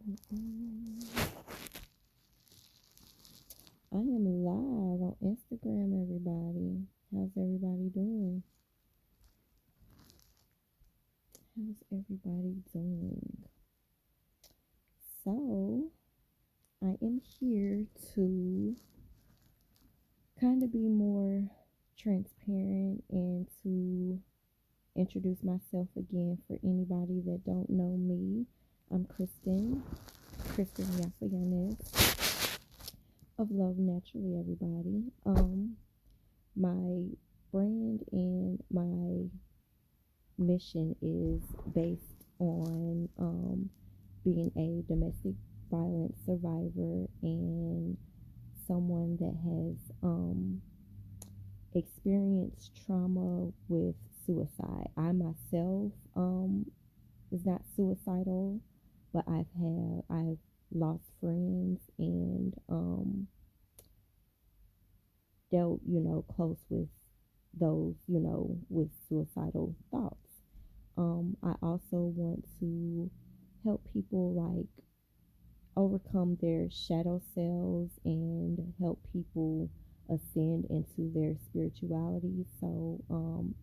I am live on Instagram, everybody. How's everybody doing? How's everybody doing? So, I am here to kind of be more transparent and to introduce myself again for anybody that don't know me. I'm Kristen Yafayanes of Love Naturally, everybody. My brand and my mission is based on being a domestic violence survivor and someone that has experienced trauma with suicide. I myself is not suicidal, but I've lost friends and dealt, close with those, with suicidal thoughts. I also want to help people like overcome their shadow selves and help people ascend into their spirituality. So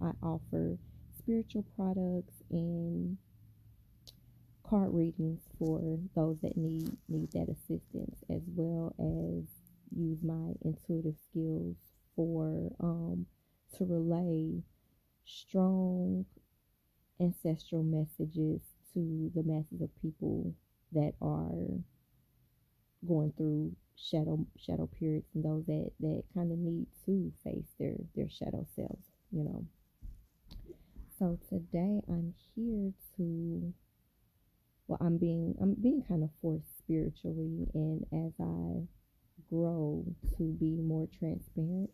I offer spiritual products and card readings for those that need that assistance, as well as use my intuitive skills for to relay strong ancestral messages to the masses of people that are going through shadow periods, and those that kind of need to face their shadow selves. So today I'm here to, well, I'm being kind of forced spiritually, and as I grow to be more transparent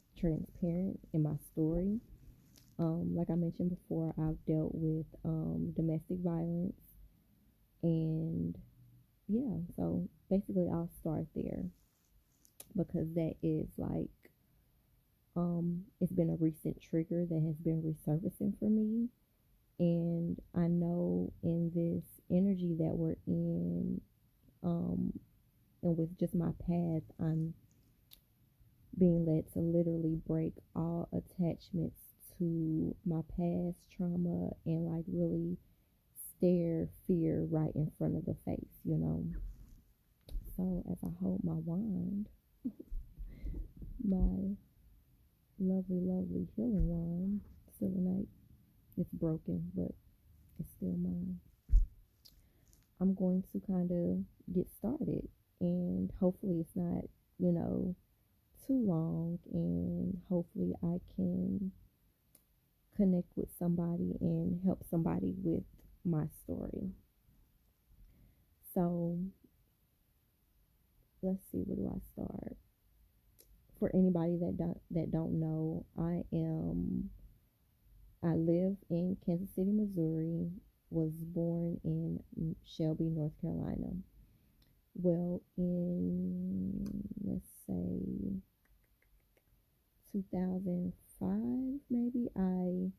in my story. Like I mentioned before, I've dealt with domestic violence, and yeah, so basically I'll start there because that is like it's been a recent trigger that has been resurfacing for me, and I know in this energy that we're in, and with just my path, I'm being led to literally break all attachments to my past trauma and like really stare fear right in front of the face. So as I hold my wand, my lovely healing wand, selenite, it's broken, but it's still mine. I'm going to kind of get started, and hopefully it's not, too long, and hopefully I can connect with somebody and help somebody with my story. So let's see, where do I start? For anybody that don't know, I live in Kansas City, Missouri, was born in Shelby, North Carolina. Well, in, let's say, 2005, maybe, I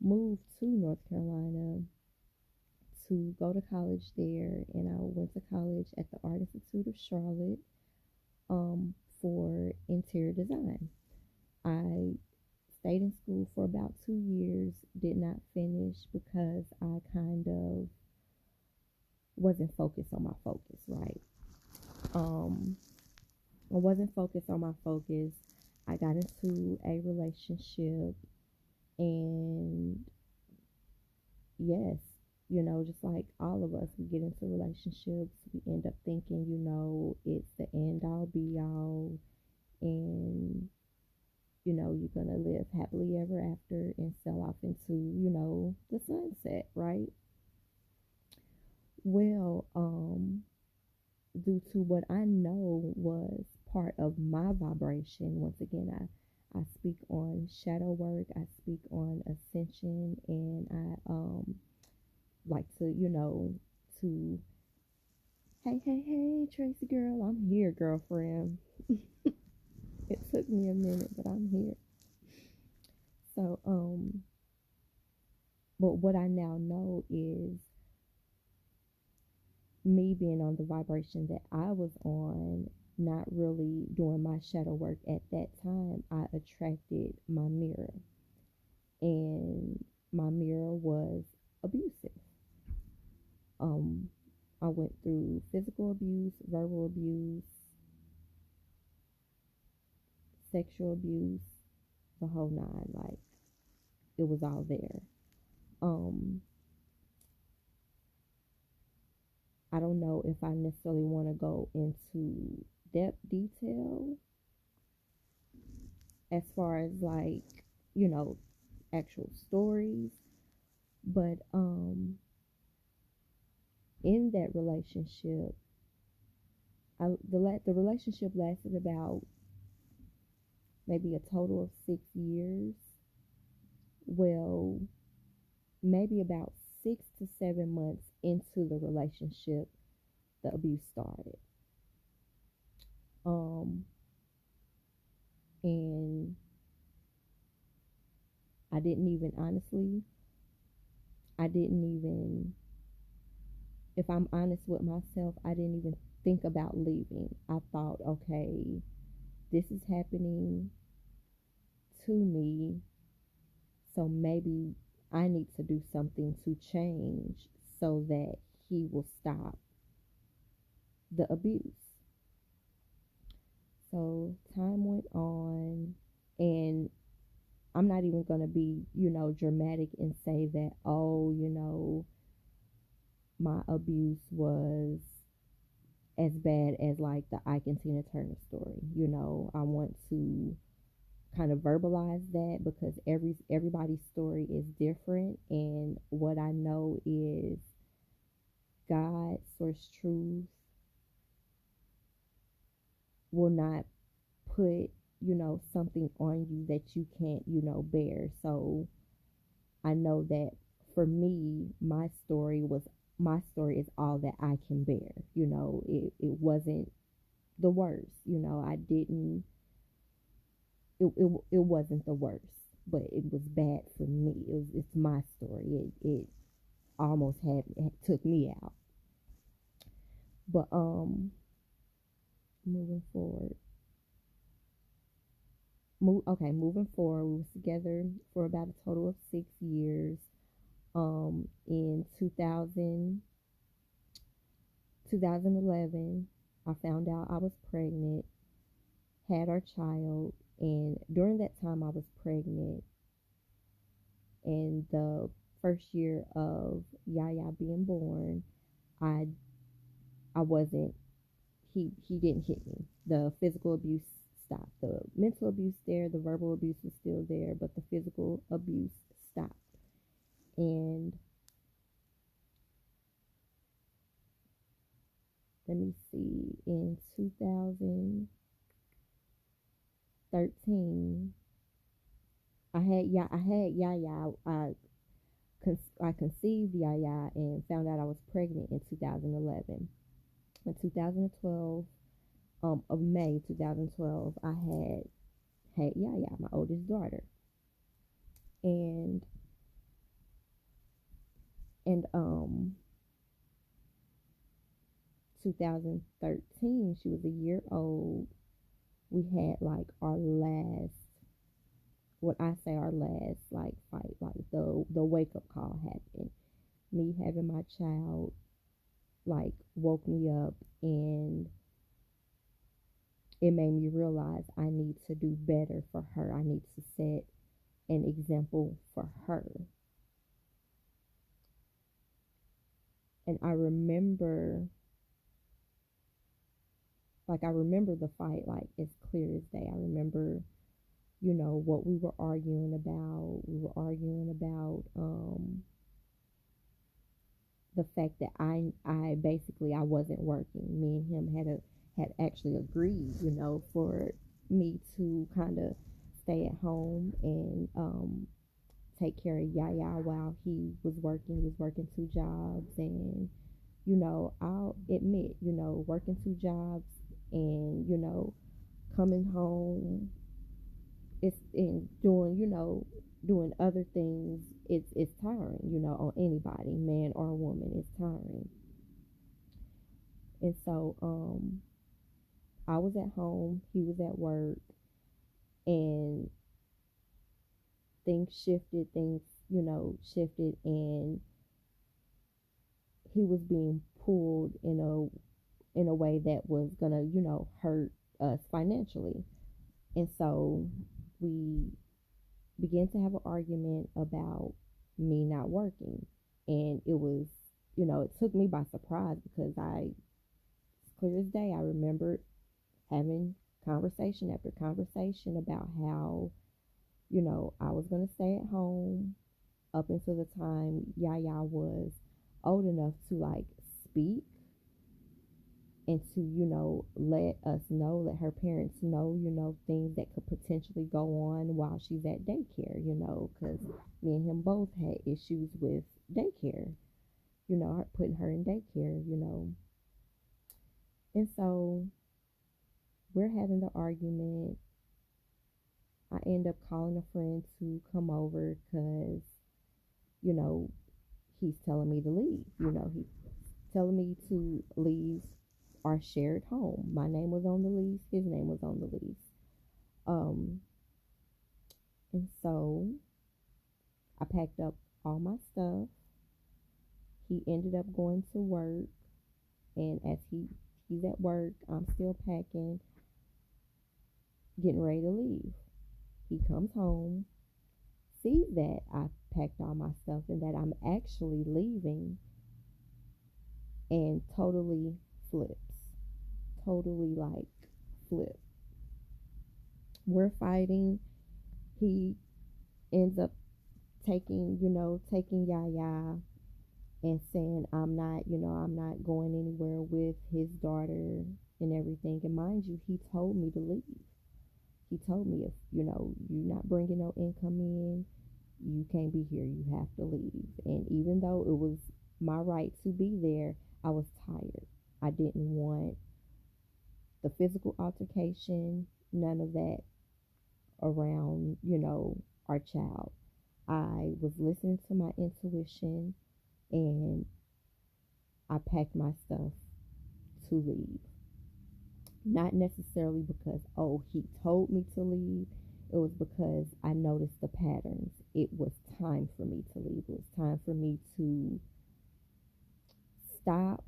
moved to North Carolina to go to college there, and I went to college at the Art Institute of Charlotte for interior design. I stayed in school for about 2 years, did not finish because I kind of wasn't focused on my focus, right? I wasn't focused on my focus. I got into a relationship, and yes, just like all of us, we get into relationships, we end up thinking, it's the end all be all, and you're gonna live happily ever after and sail off into, the sunset, right? Well, due to what I know was part of my vibration, once again, I speak on shadow work, I speak on ascension, and I like to hey Tracy girl, I'm here, girlfriend. It took me a minute, but I'm here. So but what I now know is me being on the vibration that I was on, not really doing my shadow work at that time, I attracted my mirror. And my mirror was abusive. Um, I went through physical abuse, verbal abuse, sexual abuse, the whole nine. Like, it was all there. Um, I don't know if I necessarily want to go into depth detail as far as like, you know, actual stories, but in that relationship, the relationship lasted about maybe a total of 6 years. Well, maybe about 6 to 7 months into the relationship, the abuse started. And I didn't even, honestly, I didn't even, if I'm honest with myself, I didn't even think about leaving. I thought, okay, this is happening to me, so maybe I need to do something to change so that he will stop the abuse. So time went on, and I'm not even going to be, dramatic and say that, oh, my abuse was as bad as like the Ike and Tina Turner story. I want to kind of verbalize that because everybody's story is different, and what I know is God, source truth, will not put something on you that you can't bear. So I know that for me, my story is all that I can bear. It wasn't the worst. I didn't it wasn't the worst, but it was bad for me. It's my story. It almost it took me out. But moving forward. Moving forward, we was together for about a total of 6 years. In 2011, I found out I was pregnant, had our child, and during that time I was pregnant, and the first year of Yaya being born, I wasn't, he didn't hit me. The physical abuse stopped. The mental abuse there, the verbal abuse was still there, but the physical abuse stopped. And let me see, in 2013, I had Yaya. I conceived Yaya and found out I was pregnant in 2011. In 2012, of May 2012, I had Yaya, my oldest daughter, and 2013, she was a year old. We had like our last, what I say our last like fight, like the wake up call happened. Me having my child like woke me up, and it made me realize I need to do better for her. I need to set an example for her. And I remember the fight like as clear as day. I remember, what we were arguing about. We were arguing about the fact that I basically I wasn't working. Me and him had actually agreed, for me to kind of stay at home and take care of Yaya while he was working. He was working 2 jobs, and I'll admit, working 2 jobs and coming home, it's in doing other things. It's tiring, on anybody, man or woman. It's tiring. And so I was at home, he was at work, and things shifted, and he was being pulled in a way that was gonna, hurt us financially. And so we began to have an argument about me not working. And it was, it took me by surprise because clear as day, I remembered having conversation after conversation about how, I was going to stay at home up until the time Yaya was old enough to like speak and to, let us know, let her parents know, things that could potentially go on while she's at daycare, because me and him both had issues with daycare, putting her in daycare. And so we're having the argument. I end up calling a friend to come over because, you know, he's telling me to leave. He's telling me to leave our shared home. My name was on the lease. His name was on the lease. And so I packed up all my stuff. He ended up going to work, and as he's at work, I'm still packing, getting ready to leave. He comes home, sees that I packed all my stuff and that I'm actually leaving, and totally flips. Totally like flip. We're fighting. He ends up taking Yaya and saying I'm not going anywhere with his daughter and everything. And mind you, he told me to leave. He told me, if you're not bringing no income in, you can't be here. You have to leave. And even though it was my right to be there, I was tired. I didn't want the physical altercation, none of that around, our child. I was listening to my intuition, and I packed my stuff to leave. Not necessarily because, he told me to leave. It was because I noticed the patterns. It was time for me to leave. It was time for me to stop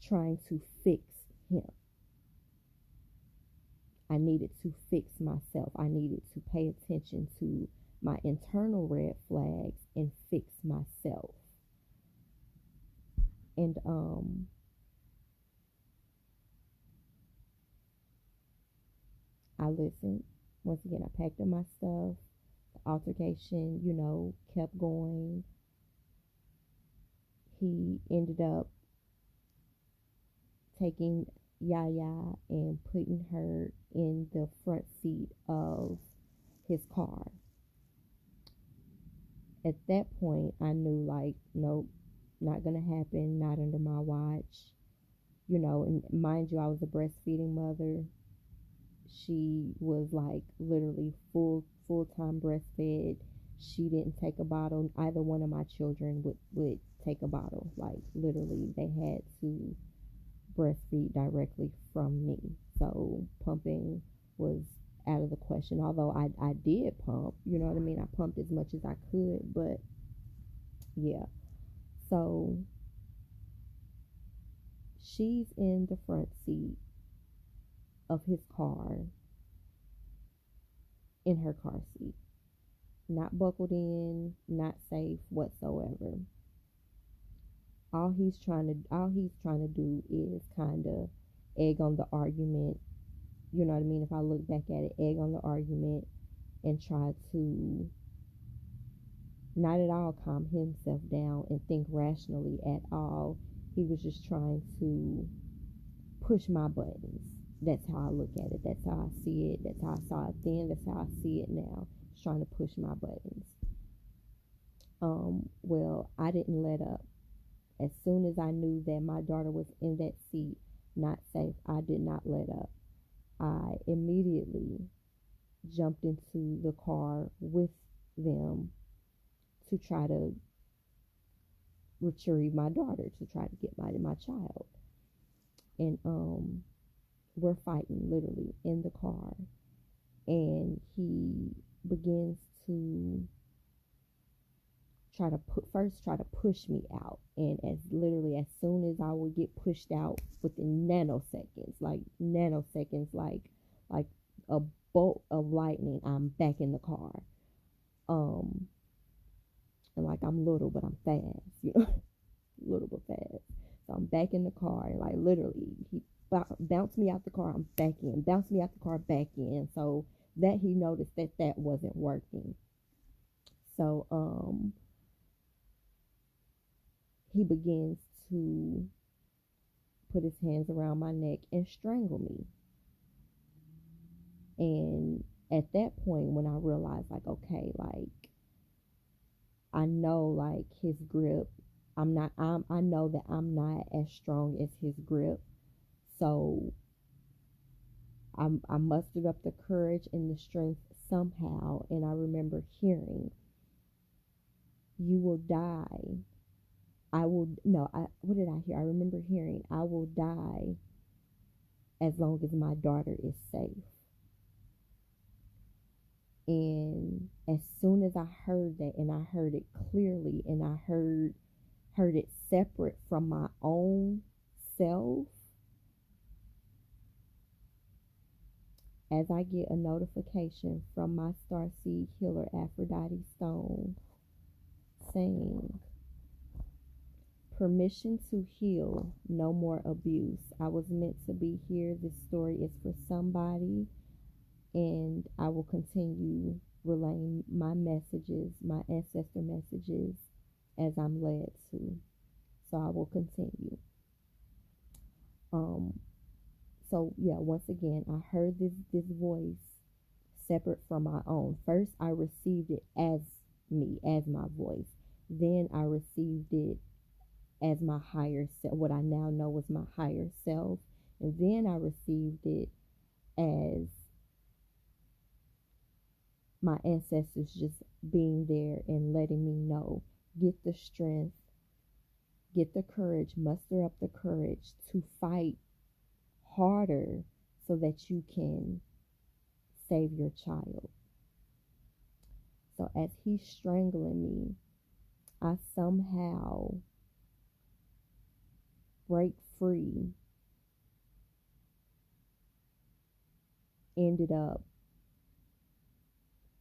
trying to fix him. I needed to fix myself. I needed to pay attention to my internal red flags and fix myself. And I listened. Once again, I packed up my stuff. The altercation, kept going. He ended up taking Yaya and putting her in the front seat of his car. At that point, I knew, like, nope, not gonna happen, not under my watch. And mind you, I was a breastfeeding mother. She was like literally full-time breastfed. She didn't take a bottle. Either one of my children would take a bottle. Like literally, they had to breastfeed directly from me. So pumping was out of the question. Although I did pump, you know what I mean? I pumped as much as I could, but yeah. So she's in the front seat of his car, in her car seat, not buckled in, not safe whatsoever. All he's trying to do is kind of egg on the argument. You know what I mean? If I look back at it, egg on the argument and try to not at all calm himself down and think rationally at all. He was just trying to push my buttons. That's how I look at it. That's how I see it. That's how I saw it then. That's how I see it now. He's trying to push my buttons. Well, I didn't let up. As soon as I knew that my daughter was in that seat, not safe, I did not let up. I immediately jumped into the car with them to try to retrieve my daughter, to try to get my child. And we're fighting literally in the car, and he begins to try to push me out. And as soon as I would get pushed out, within nanoseconds, like a bolt of lightning, I'm back in the car. And like, I'm little but I'm fast, little but fast. So I'm back in the car, and like literally he bounced me out the car, I'm back in, bounced me out the car, back in. So that he noticed that wasn't working. So he begins to put his hands around my neck and strangle me. And at that point, when I realized, like, okay, like, I know, like, his grip, I know that I'm not as strong as his grip. So I mustered up the courage and the strength somehow, and I remember hearing, "You will die." What did I hear? I remember hearing, "I will die as long as my daughter is safe." And as soon as I heard that, and I heard it clearly, and I heard it separate from my own self, as I get a notification from my starseed healer Aphrodite Stone saying, "Permission to heal, no more abuse. I was meant to be here. This story is for somebody, and I will continue relaying my messages, my ancestor messages, as I'm led to. So I will continue." So yeah, once again, I heard this voice separate from my own. First, I received it as me, as my voice. Then I received it as my higher self, what I now know as my higher self. And then I received it as my ancestors just being there and letting me know, get the strength, get the courage, muster up the courage to fight harder so that you can save your child. So as he's strangling me, I somehow break free, ended up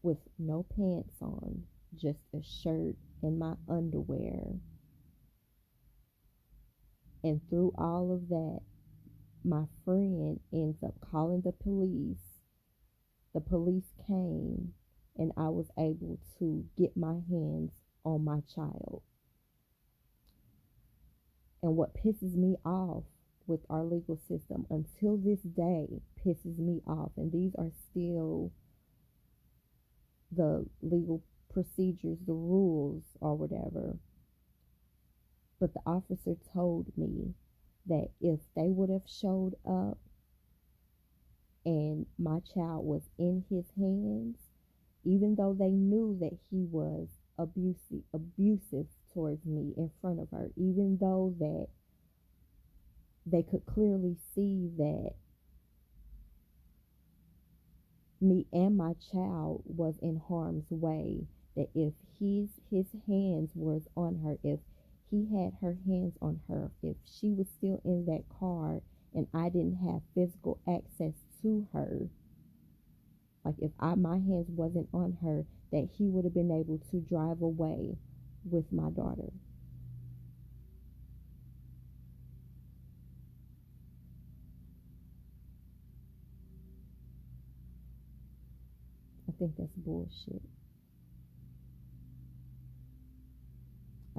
with no pants on, just a shirt and my underwear. And through all of that, my friend ends up calling the police. The police came, and I was able to get my hands on my child. And what pisses me off with our legal system until this day, pisses me off, and these are still the legal procedures, the rules, or whatever. But the officer told me that if they would have showed up and my child was in his hands, even though they knew that he was abusive towards me in front of her, even though that they could clearly see that me and my child was in harm's way, that if his hands was on her, if he had her hands on her, if she was still in that car and I didn't have physical access to her, like if my hands wasn't on her, that he would have been able to drive away with my daughter. I think that's bullshit.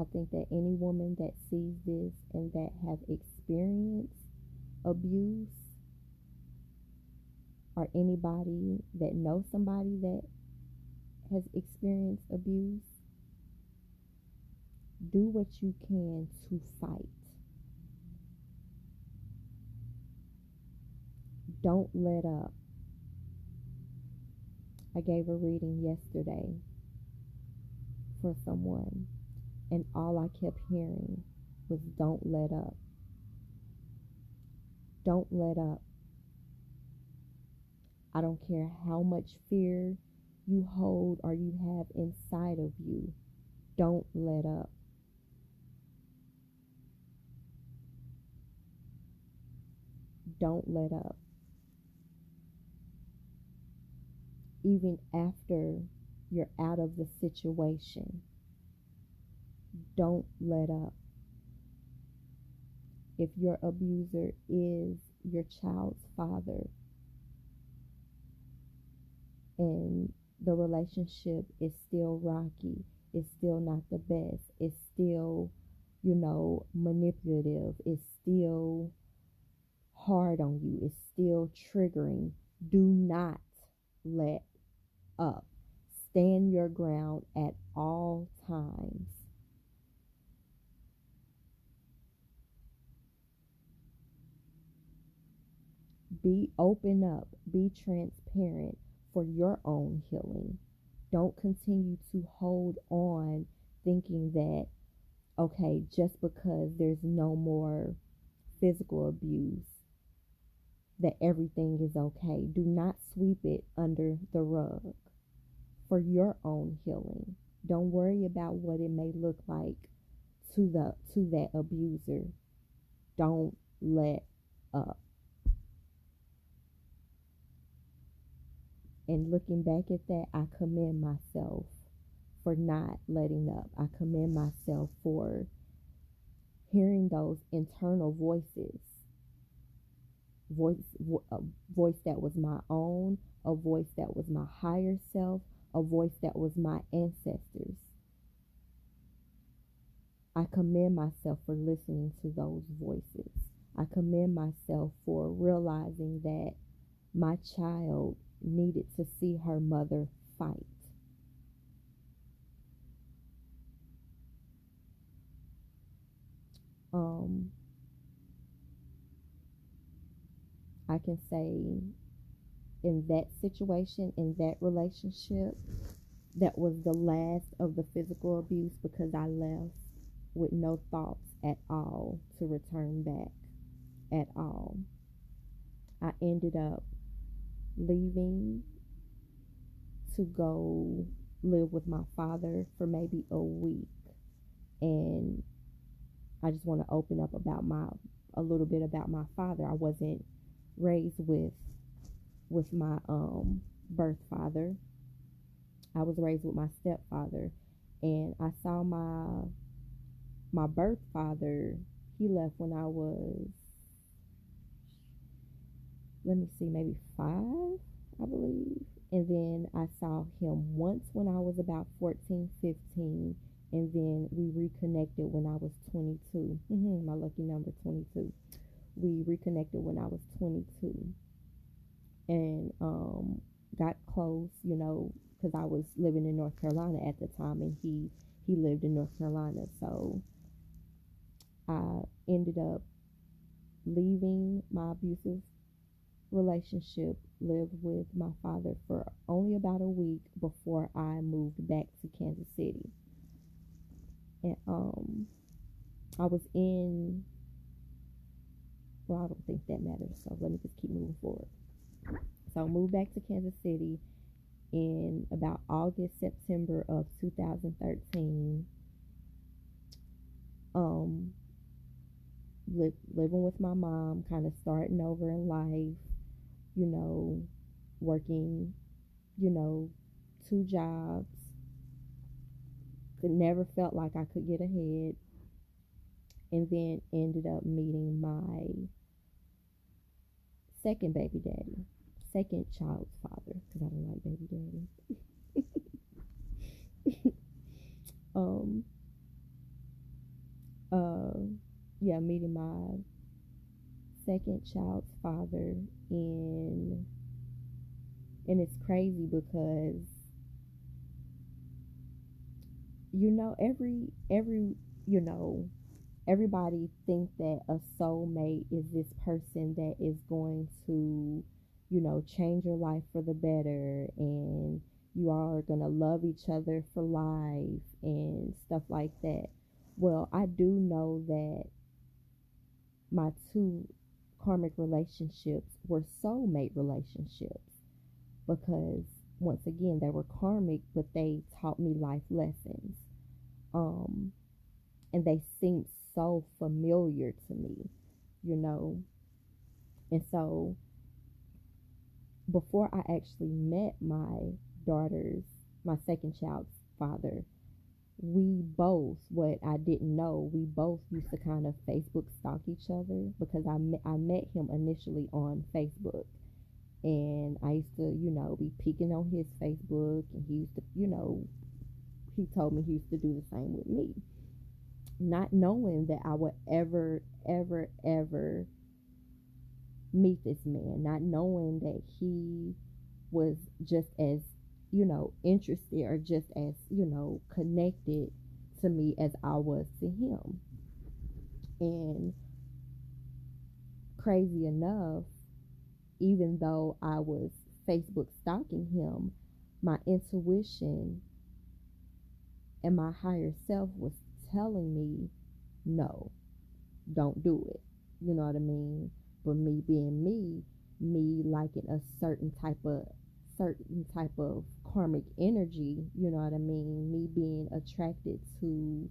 I think that any woman that sees this and that have experienced abuse, or anybody that knows somebody that has experienced abuse, do what you can to fight. Don't let up. I gave a reading yesterday for someone, And all I kept hearing was, don't let up. Don't let up. I don't care how much fear you hold or you have inside of you. Don't let up. Don't let up. Even after you're out of the situation, don't let up. If your abuser is your child's father and the relationship is still rocky, it's still not the best, it's still, manipulative, it's still hard on you, it's still triggering, do not let up. Stand your ground at all times. Be open up, be transparent for your own healing. Don't continue to hold on thinking that, okay, just because there's no more physical abuse, that everything is okay. Do not sweep it under the rug for your own healing. Don't worry about what it may look like to that abuser. Don't let up. And looking back at that, I commend myself for not letting up. I commend myself for hearing those internal voices. A voice that was my own, a voice that was my higher self, a voice that was my ancestors. I commend myself for listening to those voices. I commend myself for realizing that my child needed to see her mother fight. I can say in that situation, in that relationship, that was the last of the physical abuse, because I left with no thoughts at all to return back at all. I ended up leaving to go live with my father for maybe a week. And I just want to open up about a little bit about my father. I wasn't raised with my birth father. I was raised with my stepfather, and I saw my birth father. He left when I was, maybe 5, I believe. And then I saw him once when I was about 14, 15. And then we reconnected when I was 22. My lucky number, 22. We reconnected when I was 22. And got close, because I was living in North Carolina at the time, and he lived in North Carolina. So I ended up leaving my abusive relationship, lived with my father for only about a week before I moved back to Kansas City. And I was in, I don't think that matters, so let me just keep moving forward. So I moved back to Kansas City in about August, September of 2013. Living with my mom, kind of starting over in life, working, 2 jobs. Never felt like I could get ahead. And then ended up meeting my second baby daddy, second child's father, because I don't like baby daddy. Meeting my second child's father, and it's crazy because everybody think that a soulmate is this person that is going to change your life for the better, and you all are going to love each other for life and stuff like that. Well, I do know that my two karmic relationships were soulmate relationships because, once again, they were karmic, but they taught me life lessons. Um, and they seemed so familiar to me, you know. And so, before I actually met my second child's father, we both, what I didn't know, we both used to kind of Facebook stalk each other because I met him initially on Facebook. And I used to, be peeking on his Facebook, and he used to, he told me he used to do the same with me. Not knowing that I would ever, ever, ever meet this man, not knowing that he was just as, interested or just as, connected to me as I was to him. And crazy enough, even though I was Facebook stalking him, my intuition and my higher self was telling me, no, don't do it. You know what I mean? But me being me liking a certain type of karmic energy, you know what I mean? Me being attracted to,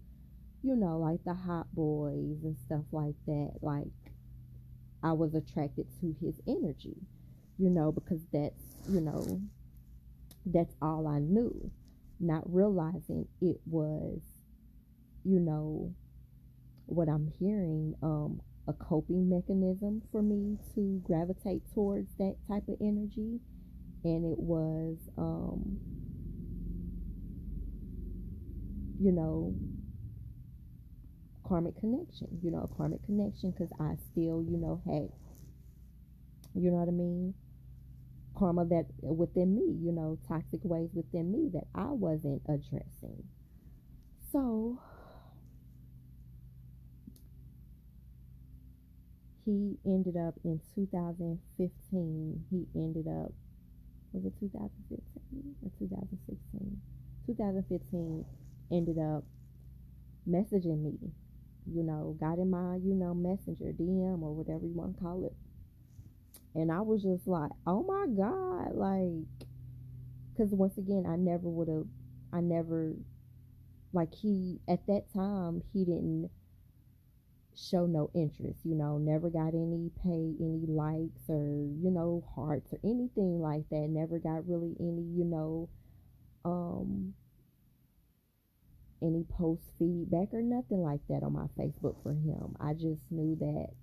like the hot boys and stuff like that. Like, I was attracted to his energy, because that's all I knew. Not realizing it was, what I'm hearing, a coping mechanism for me to gravitate towards that type of energy. And it was, karmic connection, because I still, had, what I mean, karma that within me, toxic ways within me that I wasn't addressing. So he ended up in 2015. He ended up, was it 2015 or 2016? 2015, ended up messaging me, got in my, messenger, DM, or whatever you want to call it. And I was just like, oh my God, like, because once again, I never, like, at that time, he didn't show no interest, never got any likes or, hearts or anything like that. Never got really any post feedback or nothing like that on my Facebook for him. I just knew that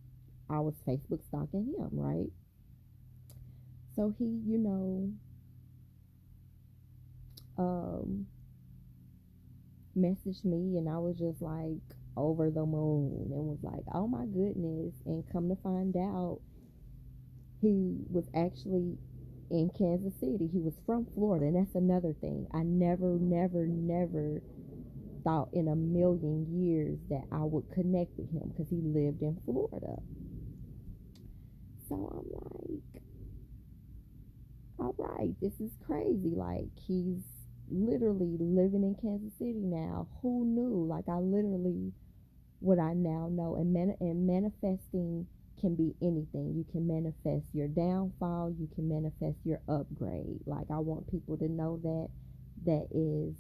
I was Facebook stalking him, right? So he, messaged me, and I was just like over the moon and was like, oh my goodness. And come to find out, he was actually in Kansas City. He was from Florida, and that's another thing. I never thought in a million years that I would connect with him because he lived in Florida. So I'm like, all right, this is crazy. Like, he's literally living in Kansas City now. Who knew? Like, I literally, what I now know, and manifesting can be anything. You can manifest your downfall. You can manifest your upgrade. Like, I want people to know that is,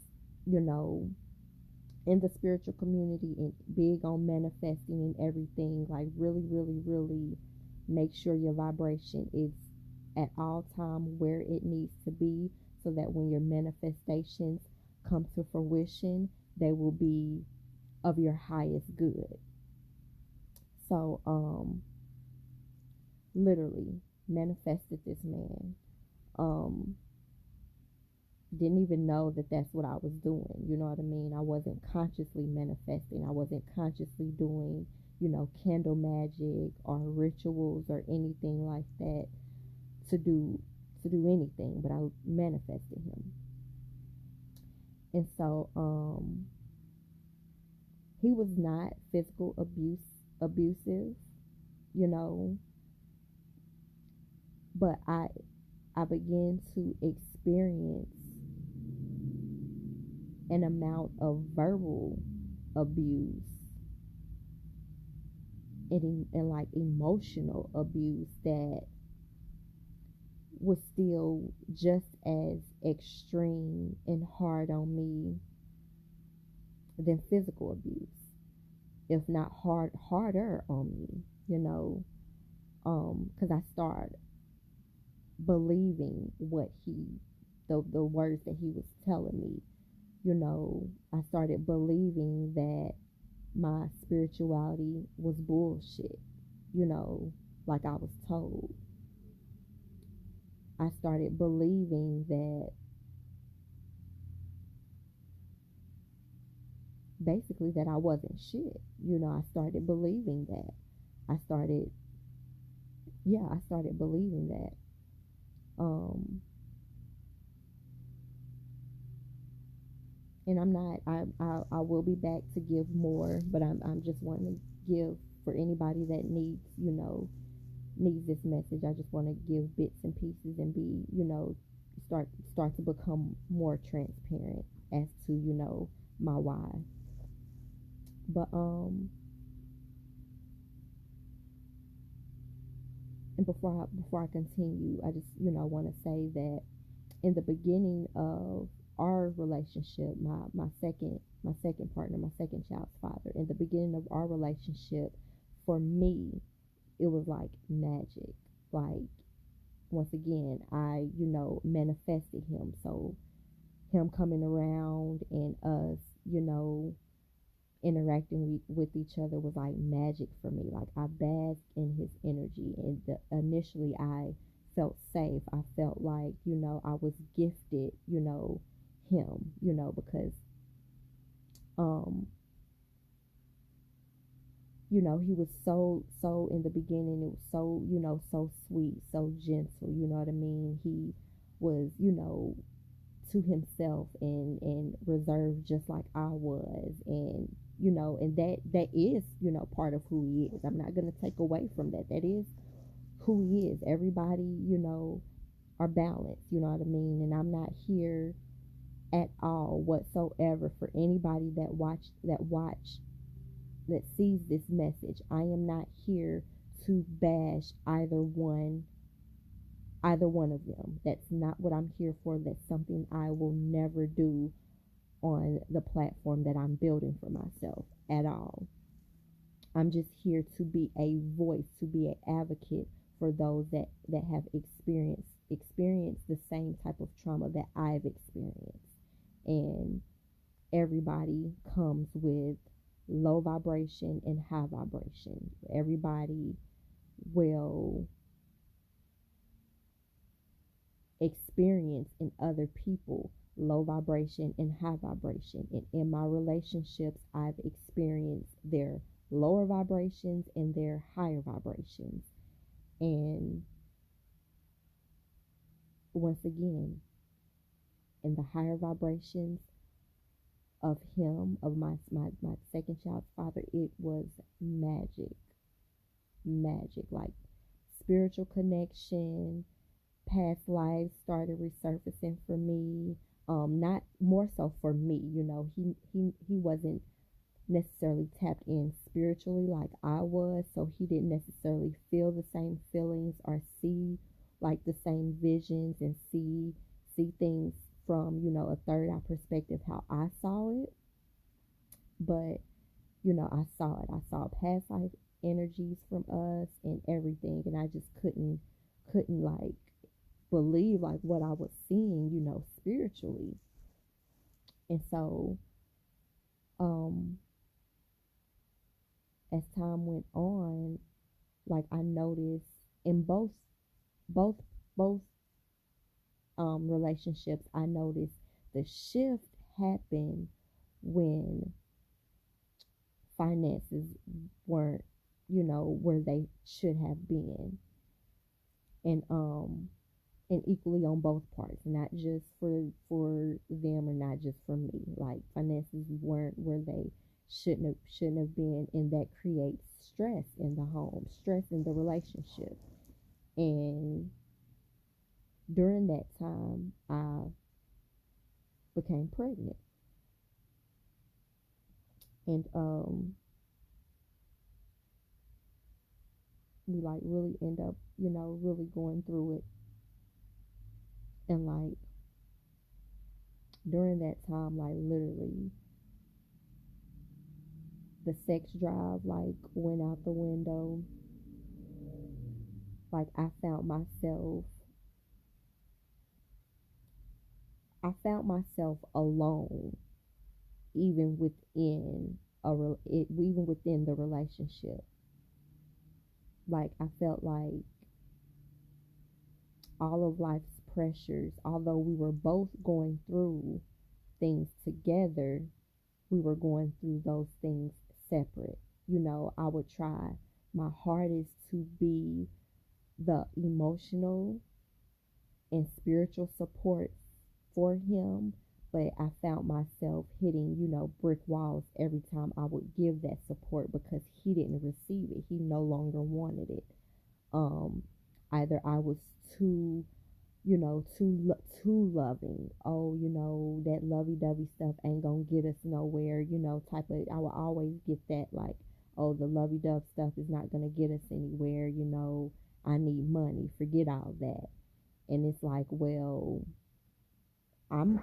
in the spiritual community and big on manifesting and everything. Like, really, really, really make sure your vibration is at all time where it needs to be, so that when your manifestations come to fruition, they will be of your highest good. So, literally manifested this man. Didn't even know that that's what I was doing. You know what I mean? I wasn't consciously manifesting. I wasn't consciously doing, candle magic or rituals or anything like that to do anything, but I manifested him. And so, he was not abusive, but I began to experience an amount of verbal abuse and like emotional abuse that was still just as extreme and hard on me than physical abuse, if not harder on me, you know, because I started believing what the words that he was telling me, you know. I started believing that my spirituality was bullshit, you know, like I was told. I started believing that basically that I wasn't shit. You know, I started believing that. I started, yeah, I started believing that. Um, and I'm not, I will be back to give more, but I'm just wanting to give for anybody that needs, you know, needs this message. I just want to give bits and pieces and be, you know, start to become more transparent as to, you know, my why. But and before I continue, I just, you know, want to say that in the beginning of our relationship, my second partner, my second child's father, in the beginning of our relationship, for me, it was like magic. Like, once again, I, you know, manifested him. So him coming around and us, you know, interacting with each other was like magic for me. Like, I basked in his energy, and initially I felt safe. I felt like, you know, I was gifted, you know, him, you know, because um you know, he was so in the beginning, it was so, you know, so sweet, so gentle, you know what I mean. He was, you know, to himself and reserved just like I was, and you know, and that is, you know, part of who he is. I'm not going to take away from that. That is who he is. Everybody, you know, are balanced, you know what I mean. And I'm not here at all whatsoever for anybody that sees this message. I am not here to bash either one of them. That's not what I'm here for. That's something I will never do on the platform that I'm building for myself at all. I'm just here to be a voice, to be an advocate for those that have experienced the same type of trauma that I've experienced. And everybody comes with low vibration and high vibration. Everybody will experience in other people low vibration and high vibration. And in my relationships, I've experienced their lower vibrations and their higher vibrations. And once again, in the higher vibrations of him, of my second child's father, it was magic. Magic. Like, spiritual connection, past lives started resurfacing for me. Not more so for me, you know. He wasn't necessarily tapped in spiritually like I was, so he didn't necessarily feel the same feelings or see like the same visions and see things from, you know, a third eye perspective how I saw it. But, you know, I saw it. I saw past life energies from us and everything, and I just couldn't like believe like what I was seeing, you know, spiritually. And so um as time went on, like, I noticed in both both relationships, I noticed the shift happened when finances weren't, you know, where they should have been. And equally on both parts, not just for them or not just for me. Like, finances weren't where they shouldn't have been, and that creates stress in the home, stress in the relationship. And during that time, I became pregnant, and we like really end up, really going through it. And like during that time, like literally the sex drive like went out the window. Like I found myself alone, even within even within the relationship. Like I felt like all of life's pressures, although we were both going through things together, we were going through those things separate. I would try my hardest to be the emotional and spiritual support for him, but I found myself hitting, brick walls every time I would give that support because he didn't receive it. He no longer wanted it. Um, Either I was too, too loving. Oh, that lovey-dovey stuff ain't gonna get us nowhere. Type of. I will always get that like, oh, the lovey-dove stuff is not gonna get us anywhere. I need money. Forget all that. And it's like, well, I'm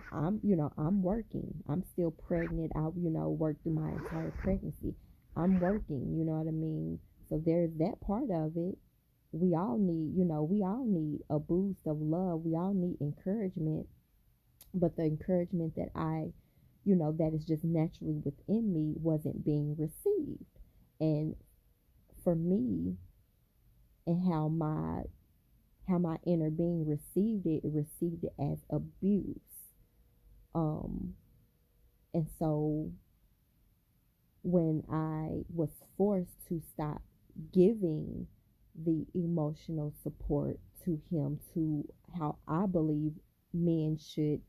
working. I'm still pregnant. I, worked through my entire pregnancy. I'm working, you know what I mean? So there's that part of it. We all need a boost of love. We all need encouragement. But the encouragement that that is just naturally within me wasn't being received. And for me, and how my inner being received it as abuse. Um, and so when I was forced to stop giving the emotional support to him, to how I believe men should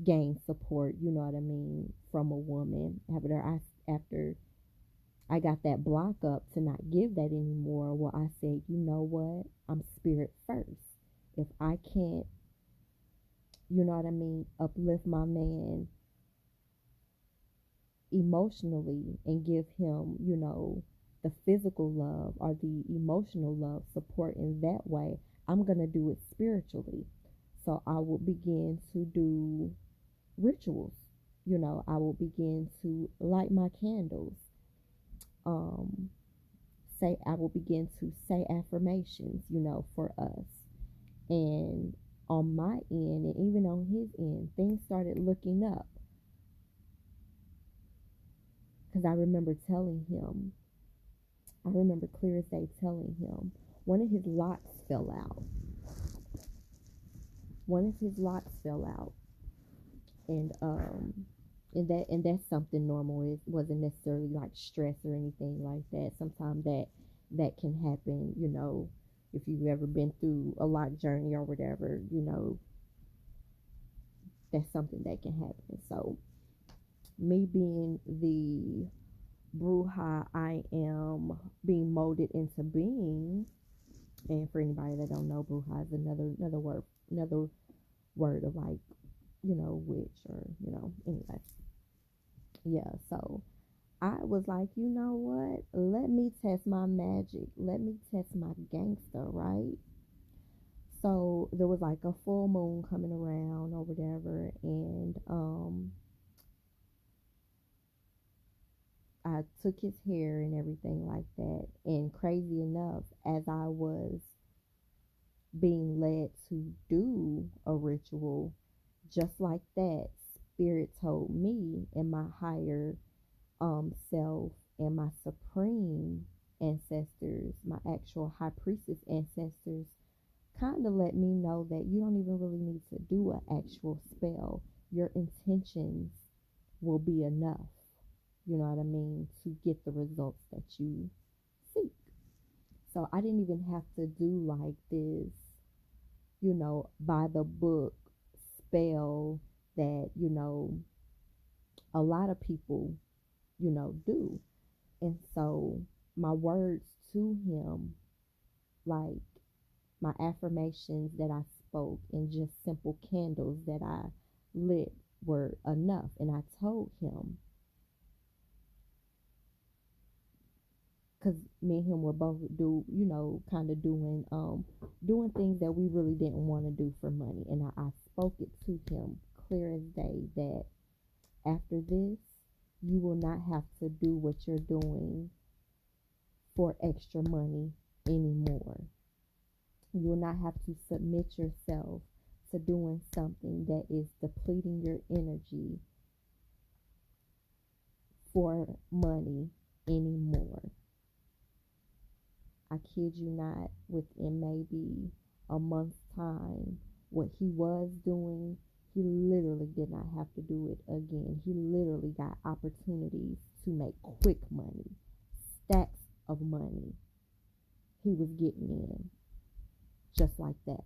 gain support, you know what I mean, from a woman, after I got that block up to not give that anymore, well, I said, you know what? I'm spirit first. If I can't, you know what I mean, uplift my man emotionally and give him, the physical love or the emotional love support in that way, I'm going to do it spiritually. So I will begin to do rituals. I will begin to light my candles. Um, I will begin to say affirmations, for us. And on my end, and even on his end, things started looking up. Because I remember clear as day telling him, one of his locks fell out. One of his locks fell out. And that's something normal. It wasn't necessarily like stress or anything like that. Sometimes that can happen, if you've ever been through a lock journey or whatever, that's something that can happen. So me being the Bruja I am being molded into being, and for anybody that don't know, Bruja is another word of like, witch, or anyway. Yeah, so I was like, you know what? Let me test my magic. Let me test my gangster, right? So there was like a full moon coming around or whatever, and I took his hair and everything like that. And crazy enough, as I was being led to do a ritual, just like that, spirit told me, and my higher self and my supreme ancestors, my actual high priestess ancestors, kind of let me know that you don't even really need to do an actual spell. Your intentions will be enough, you know what I mean, to get the results that you seek. So I didn't even have to do like this, by the book spell that, a lot of people, do. And so my words to him, like my affirmations that I spoke and just simple candles that I lit, were enough. And I told him, because me and him were both kind of doing things that we really didn't want to do for money. And I spoke it to him clear as day that after this, you will not have to do what you're doing for extra money anymore. You will not have to submit yourself to doing something that is depleting your energy for money anymore. I kid you not, within maybe a month's time, what he was doing, he literally did not have to do it again. He literally got opportunities to make quick money, stacks of money. He was getting in just like that.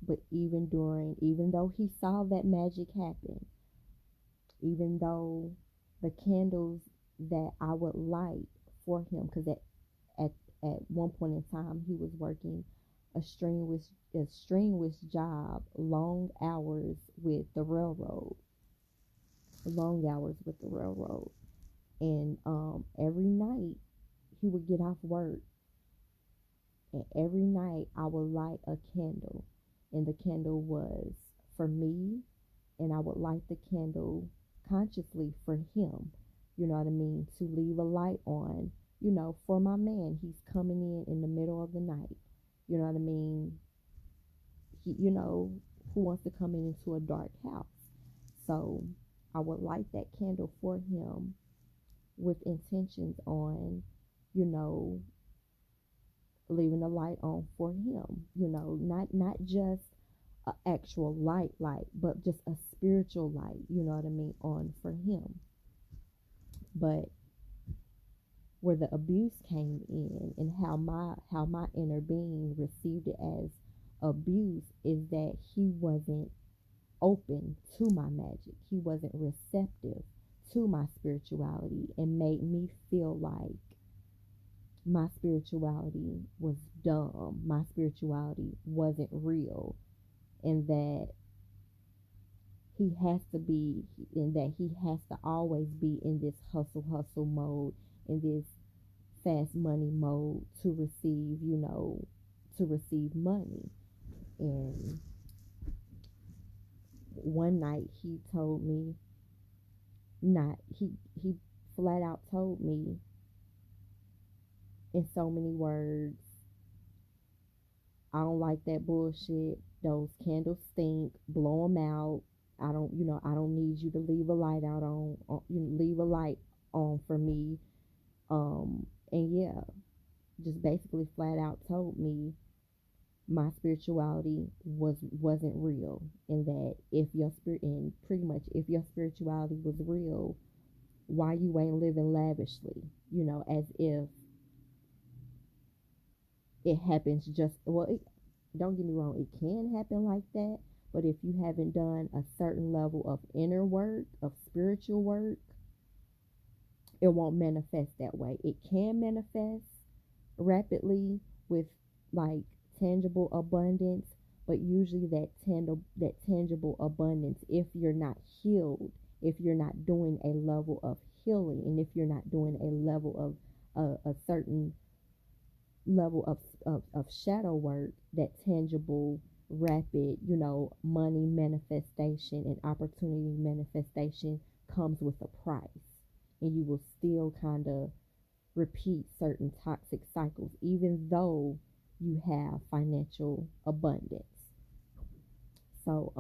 But even though he saw that magic happen, even though the candles that I would light for him, because at one point in time he was working a strenuous job, long hours with the railroad, and every night he would get off work, and every night I would light a candle, and the candle was for me, and I would light the candle consciously for him, you know what I mean, to leave a light on, for my man. He's coming in the middle of the night, you know what I mean. Who wants to come into a dark house? So I would light that candle for him with intentions on, leaving a light on for him, not just an actual light, but just a spiritual light, you know what I mean, on for him. But where the abuse came in and how my inner being received it as abuse is that he wasn't open to my magic. He wasn't receptive to my spirituality, and made me feel like my spirituality was dumb, my spirituality wasn't real, and that he has to always be in this hustle mode, in this fast money mode to receive money. And one night he told me, he flat out told me in so many words, I don't like that bullshit. Those candles stink. Blow them out. I don't need you to leave a light leave a light on for me. And yeah, just basically flat out told me my spirituality wasn't real, and that if your spirituality was real, why you ain't living lavishly, as if it happens don't get me wrong, it can happen like that, but if you haven't done a certain level of inner work, of spiritual work, it won't manifest that way. It can manifest rapidly with like tangible abundance, but usually that tangible abundance, if you're not healed, if you're not doing a level of healing, and if you're not doing a level of a certain level of shadow work, that tangible, rapid, money manifestation and opportunity manifestation comes with a price, and you will still kind of repeat certain toxic cycles, even though you have financial abundance. So,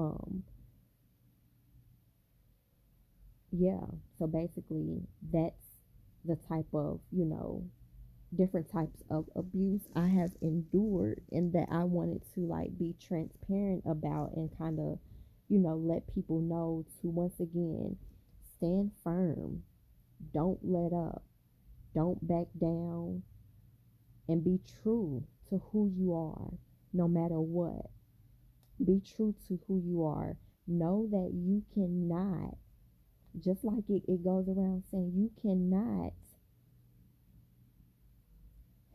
yeah, so basically that's the type of, different types of abuse I have endured, and that I wanted to be transparent about, and kind of, let people know to, once again, stand firm, don't let up, don't back down, and be true to who you are, no matter what. Be true to who you are. Know that you cannot, just like it goes around saying, you cannot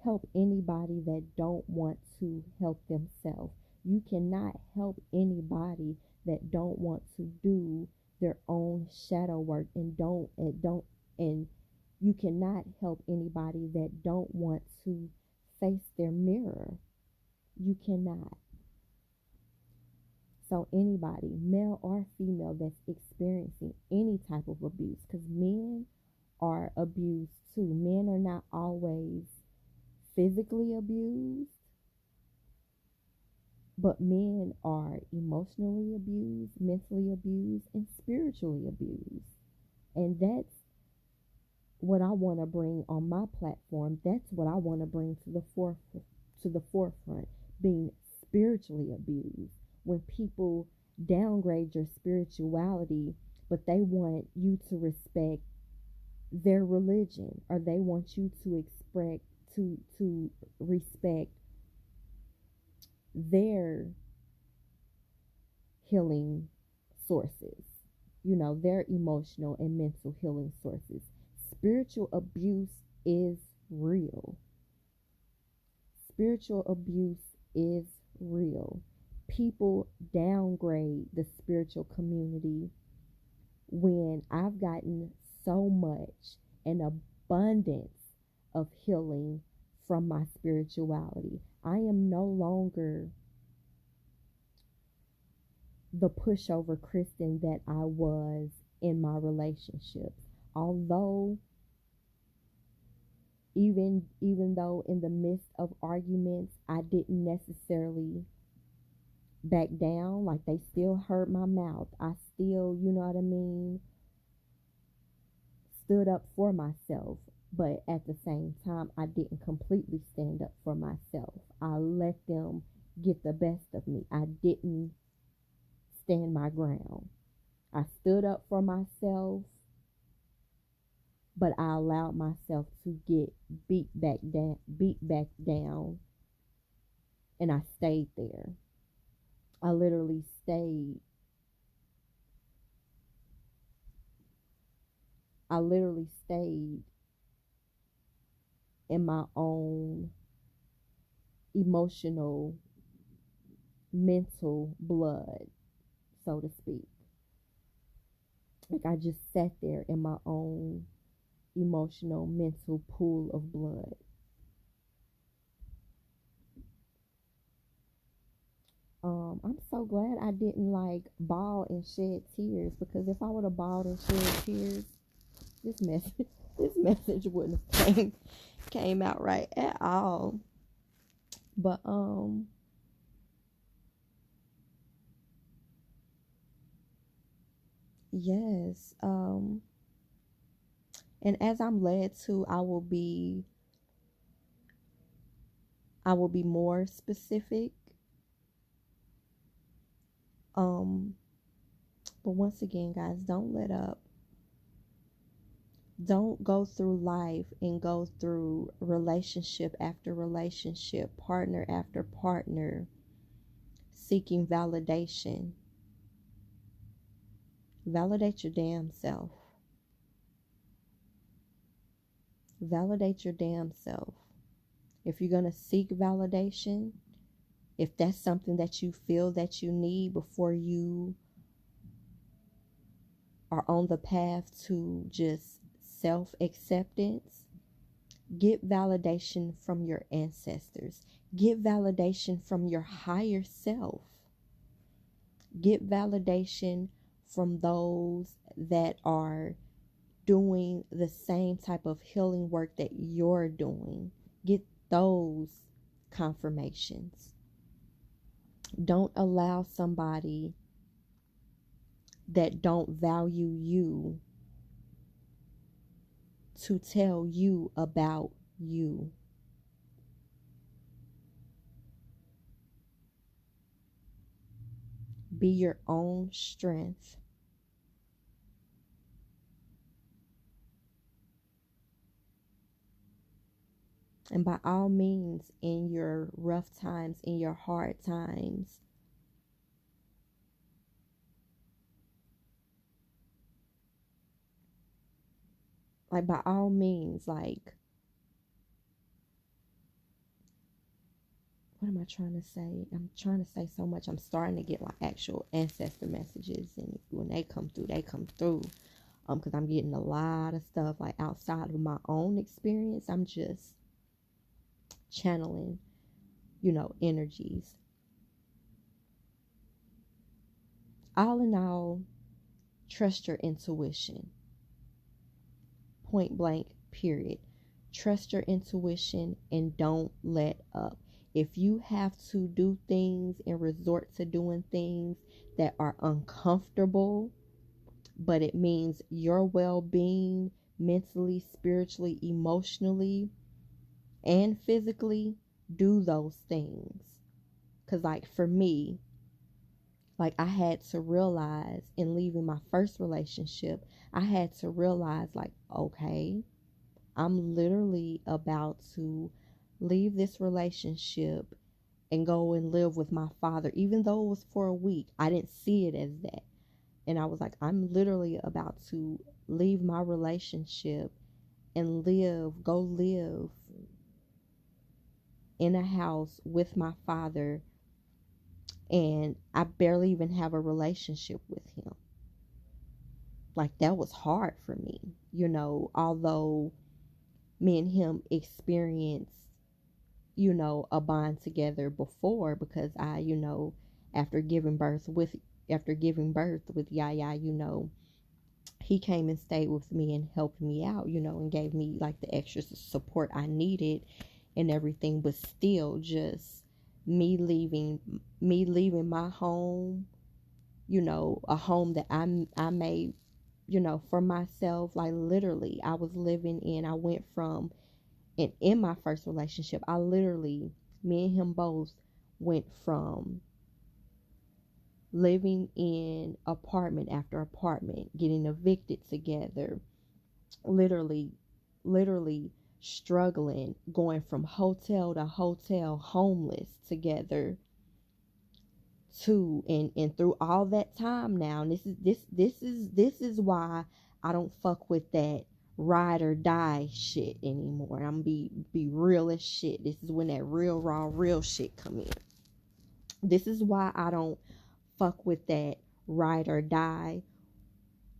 help anybody that don't want to help themselves. You cannot help anybody that don't want to do their own shadow work, and You cannot help anybody that don't want to face their mirror. You cannot. So anybody, male or female, that's experiencing any type of abuse, because men are abused too. Men are not always physically abused, but men are emotionally abused, mentally abused, and spiritually abused. And that's what I want to bring on my platform. That's what I want to bring to the forefront, being spiritually abused. When people downgrade your spirituality, but they want you to respect their religion, or they want you to respect their healing sources, their emotional and mental healing sources. Spiritual abuse is real. Spiritual abuse is real. People downgrade the spiritual community when I've gotten so much, an abundance of healing from my spirituality. I am no longer the pushover Christian that I was in my relationships. Although, even though in the midst of arguments, I didn't necessarily back down, like they still hurt my mouth. I still, stood up for myself. But at the same time, I didn't completely stand up for myself. I let them get the best of me. I didn't stand my ground. I stood up for myself, but I allowed myself to get beat back down, and I stayed there. I literally stayed. In my own emotional, mental blood, so to speak. Like, I just sat there in my own emotional, mental pool of blood. I'm so glad I didn't bawl and shed tears, because if I would have bawled and shed tears, this message wouldn't have came out right at all. But yes, and as I'm led to, I will be more specific. But once again, guys, don't let up. Don't go through life and go through relationship after relationship, partner after partner, seeking validation. Validate your damn self. Validate your damn self. If you're going to seek validation, if that's something that you feel that you need before you are on the path to just self-acceptance, get validation from your ancestors. Get validation from your higher self. Get validation from those that are doing the same type of healing work that you're doing. Get those confirmations. Don't allow somebody that don't value you to tell you about you. Be your own strength. And by all means, in your rough times, in your hard times, by all means, what am I trying to say? I'm trying to say so much. I'm starting to get actual ancestor messages, and when they come through, they come through. Because I'm getting a lot of stuff like outside of my own experience. I'm just channeling, energies. All in all, trust your intuition. Point blank, period. Trust your intuition and don't let up. If you have to do things and resort to doing things that are uncomfortable, but it means your well-being mentally, spiritually, emotionally, and physically, do those things. Because like for me, like I had to realize in leaving my first relationship, I had to realize like, okay, I'm literally about to leave this relationship and go and live with my father. Even though it was for a week, I didn't see it as that. And I was like, I'm literally about to leave my relationship and go live in a house with my father. And I barely even have a relationship with him. Like that was hard for me, although me and him experienced, a bond together before, because I, after giving birth with Yaya, he came and stayed with me and helped me out, and gave me like the extra support I needed and everything. But still, just me leaving my home, a home that I made, for myself. Like literally, I went from, and in my first relationship, me and him both went from living in apartment after apartment, getting evicted together, literally, literally struggling, going from hotel to hotel, homeless together, too. And through all that time now, and this is why I don't fuck with that ride or die shit anymore. I'm be real as shit. This is when that real raw real shit come in. This is why I don't fuck with that ride or die.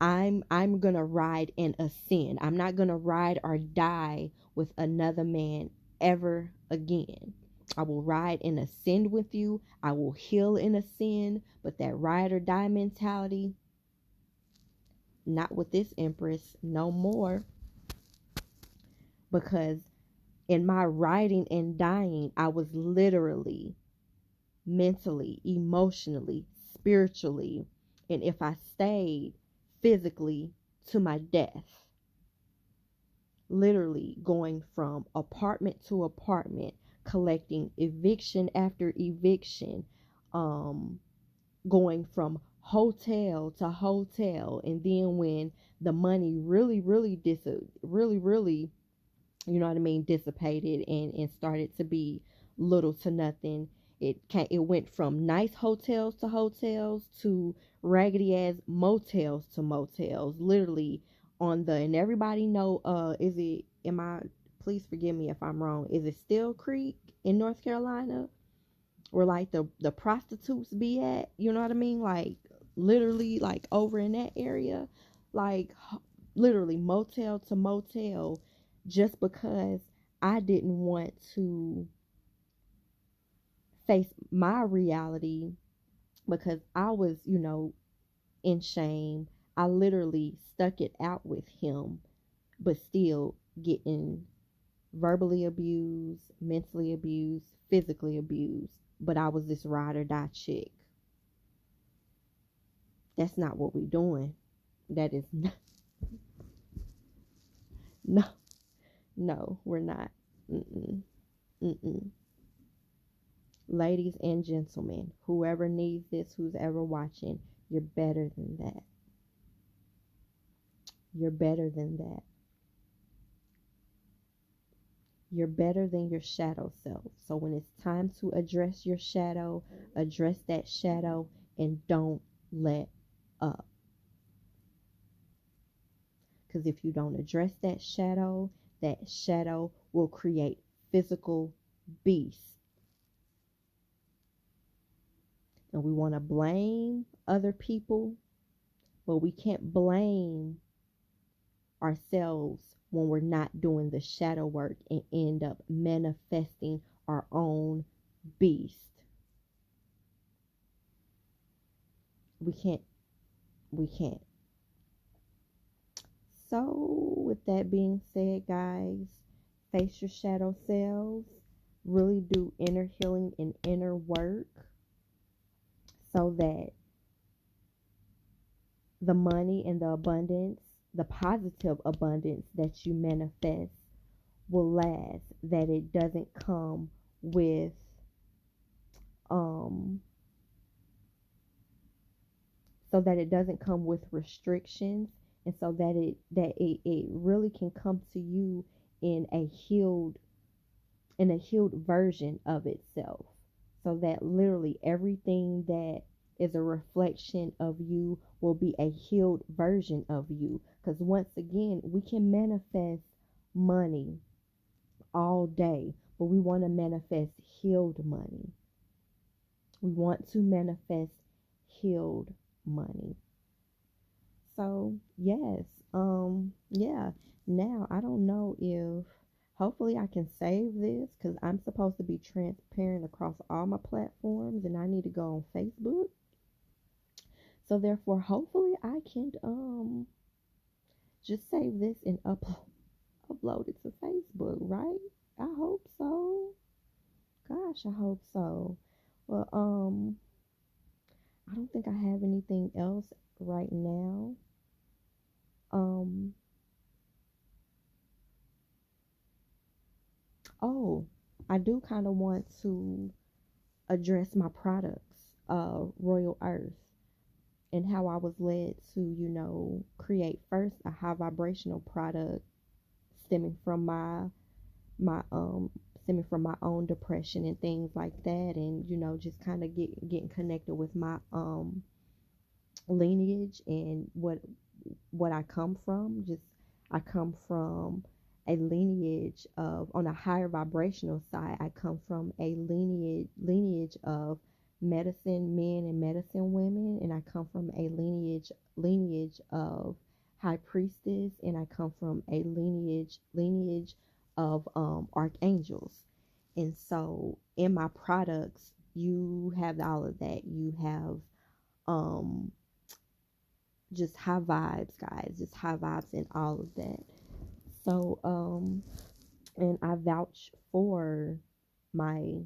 I'm gonna ride and ascend. I'm not gonna ride or die with another man ever again. I will ride and ascend with you. I will heal and ascend. But that ride or die mentality, not with this Empress, no more. Because in my riding and dying, I was literally, mentally, emotionally, spiritually, and if I stayed, physically, to my death. Literally going from apartment to apartment, collecting eviction after eviction, going from hotel to hotel. And then when the money really dissipated and started to be little to nothing, it went from nice hotels to raggedy ass motels to motels, literally. And everybody know, please forgive me if I'm wrong, is it Still Creek in North Carolina, where like the prostitutes be at, you know what I mean? Like literally, like over in that area, like literally motel to motel, just because I didn't want to face my reality, because I was, in shame. I literally stuck it out with him, but still getting verbally abused, mentally abused, physically abused. But I was this ride or die chick. That's not what we're doing. That is not, no, no, we're not. Mm-mm, mm-mm. Ladies and gentlemen, whoever needs this, who's ever watching, you're better than that. You're better than that. You're better than your shadow self. So when it's time to address your shadow, address that shadow and don't let up. Because if you don't address that shadow will create physical beasts. And we want to blame other people, but we can't blame ourselves when we're not doing the shadow work and end up manifesting our own beast. We can't. So with that being said, guys, face your shadow selves, really do inner healing and inner work so that the money and the abundance, the positive abundance that you manifest will last, that it doesn't come with so that it doesn't come with restrictions, and so that it really can come to you in a healed version of itself, so that literally everything that is a reflection of you will be a healed version of you. Because once again, we can manifest money all day, but we want to manifest healed money. We want to manifest healed money. So yes, yeah. Now I don't know if hopefully I can save this, because I'm supposed to be transparent across all my platforms and I need to go on Facebook. So therefore hopefully I can just save this and upload it to Facebook, right? I hope so. Gosh, I hope so. Well, I don't think I have anything else right now. Oh, I do kind of want to address my products, RoyalEarth, and how I was led to, create first a high vibrational product stemming from my stemming from my own depression and things like that, and just kind of getting connected with my lineage and what I come from. Just I come from a lineage of, on a higher vibrational side, I come from a lineage of medicine men and medicine women, and I come from a lineage of high priestess, and I come from a lineage of archangels. And so in my products, you have all of that. You have just high vibes, guys, just high vibes and all of that. So and I vouch for my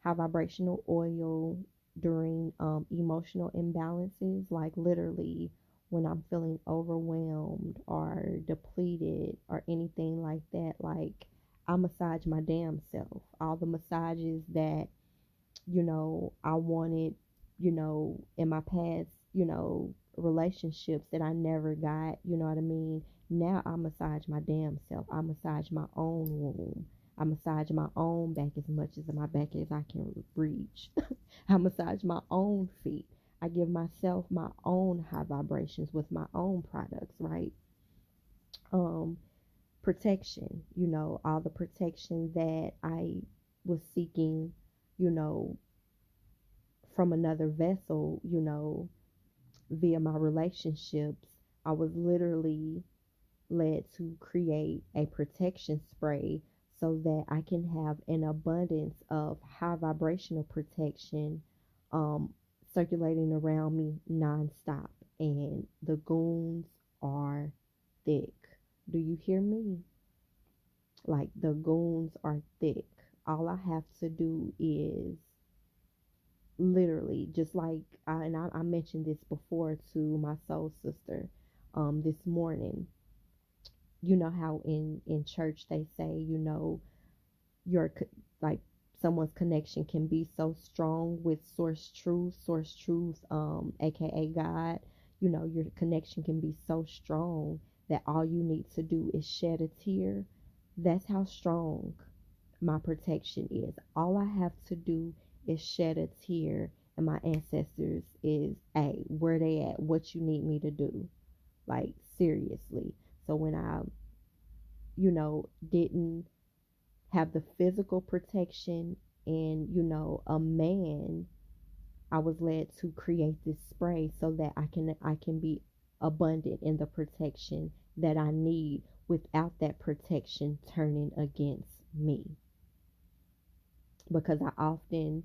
high vibrational oil during emotional imbalances, like literally when I'm feeling overwhelmed or depleted or anything like that. Like, I massage my damn self. All the massages that I wanted, in my past, relationships that I never got, you know what I mean? Now I massage my damn self. I massage my own womb. I massage my own back as much as my back as I can reach. I massage my own feet. I give myself my own high vibrations with my own products, right? Protection, all the protection that I was seeking, you know, from another vessel, via my relationships. I was literally led to create a protection spray so that I can have an abundance of high vibrational protection circulating around me nonstop. And the goons are thick. Do you hear me? Like, the goons are thick. All I have to do is literally, just like I mentioned this before to my soul sister this morning. You know how in church they say, your like someone's connection can be so strong with source truth, aka God. Your connection can be so strong that all you need to do is shed a tear. That's how strong my protection is. All I have to do is shed a tear, and my ancestors is, hey, where they at? What you need me to do? Like, seriously. So when I, didn't have the physical protection and, a man, I was led to create this spray so that I can be abundant in the protection that I need without that protection turning against me. Because I often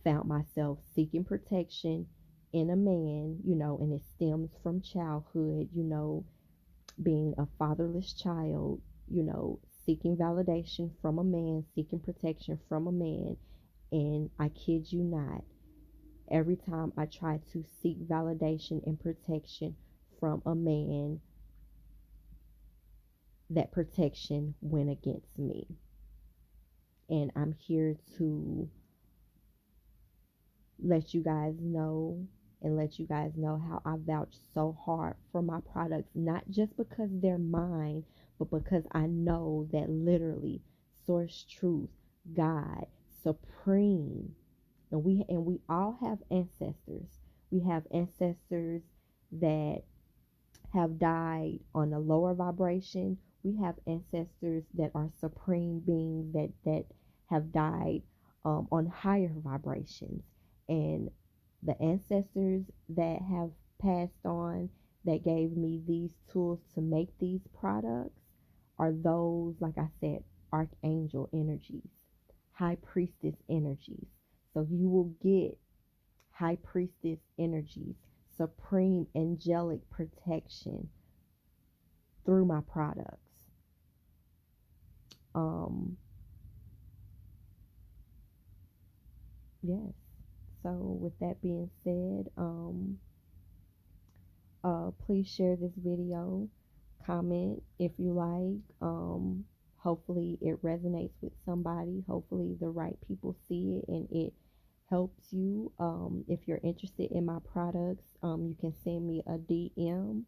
found myself seeking protection in a man, and it stems from childhood, being a fatherless child, seeking validation from a man, seeking protection from a man. And I kid you not, every time I tried to seek validation and protection from a man, that protection went against me. And I'm here to let you guys know how I vouch so hard for my products, not just because they're mine, but because I know that literally source truth, God, supreme, and we all have ancestors. We have ancestors that have died on a lower vibration. We have ancestors that are supreme beings that have died on higher vibrations. And the ancestors that have passed on, that gave me these tools to make these products, are those, like I said, archangel energies, high priestess energies. So you will get high priestess energies, supreme angelic protection through my products. Yes. So with that being said, please share this video, comment if you like. Hopefully it resonates with somebody. Hopefully the right people see it and it helps you. If you're interested in my products, you can send me a DM.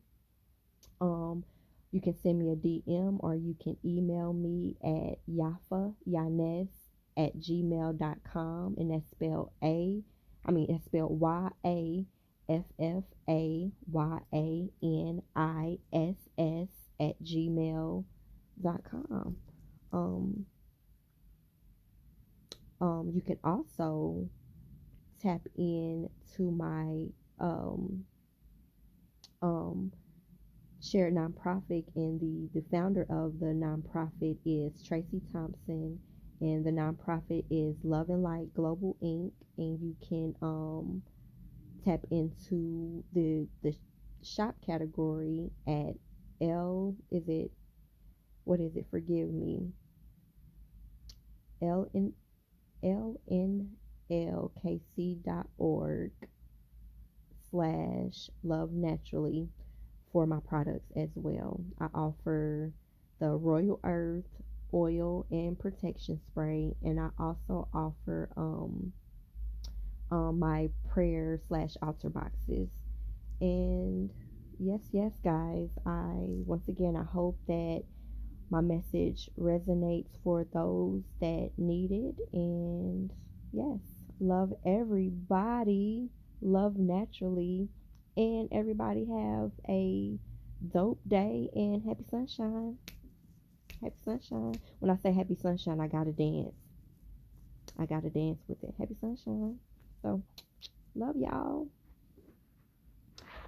You can send me a DM, or you can email me at yafayanes@gmail.com, and that's spelled it's spelled YAFFAYANISS @gmail.com. Um, you can also tap into my shared nonprofit, and the founder of the nonprofit is Tracy Thompson, and the nonprofit is Love and Light Global Inc. And you can tap into the shop category at forgive me, lnlkc.org/love naturally for my products as well. I offer the RoyalEarth oil and protection spray, and I also offer my prayer/altar boxes. And yes, guys, once again I hope that my message resonates for those that need it. And yes, love everybody, love naturally, and everybody have a dope day, and happy sunshine. Happy sunshine. When I say happy sunshine, I gotta dance with it. Happy sunshine. So love y'all.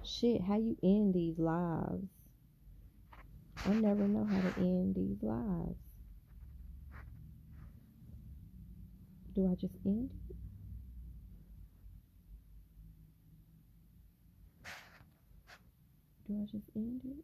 Shit, how you end these lives? I never know how to end these lives. Do I just end it? Do I just end it?